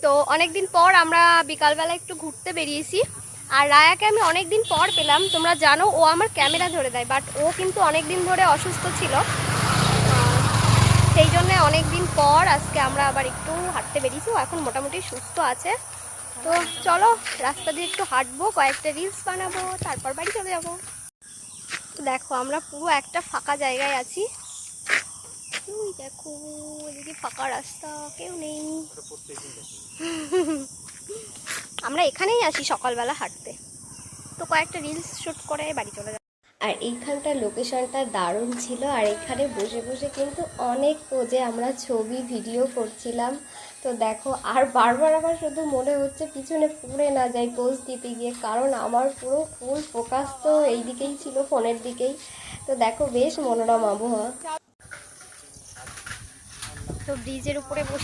তো অনেকদিন পর আমরা বিকালবেলা একটু ঘুরতে বেরিয়েছি। আর রায়াকে আমি অনেকদিন পর পেলাম। তোমরা জানো ও আমার ক্যামেরা ধরে দেয়, বাট ও কিন্তু অনেকদিন ধরে অসুস্থ ছিল, সেই জন্য অনেকদিন পর আজকে আমরা আবার একটু হাঁটতে বেরিয়েছি। ও এখন মোটামুটি সুস্থ আছে। তো চলো রাস্তা দিয়ে একটু হাঁটবো, কয়েকটা রিলস বানাবো, তারপর বাড়ি চলে যাবো। দেখো আমরা পুরো একটা ফাঁকা জায়গায় আছি। দেখো এদিকে ফাঁকা রাস্তা, কেউ নেই। আমরা এখানেই আসি সকালবেলা হাঁটতে। তো কয়েকটা রিলস শুট করে বাড়ি চলে যাব। আর এইখানটার লোকেশনটা দারুণ ছিল। আর এখানে বসে বসে কিন্তু অনেক পোজে আমরা ছবি ভিডিও করছিলাম। তো দেখো, আর বারবার আমার শুধু মনে হচ্ছে পিছনে পড়ে না যাই পোজ দিতে গিয়ে, কারণ আমার পুরো ফুল ফোকাস তো এই দিকেই ছিল, ফোনের দিকেই। তো দেখো বেশ মনোরম আবহাওয়া। তো ব্রিজের উপরে বসে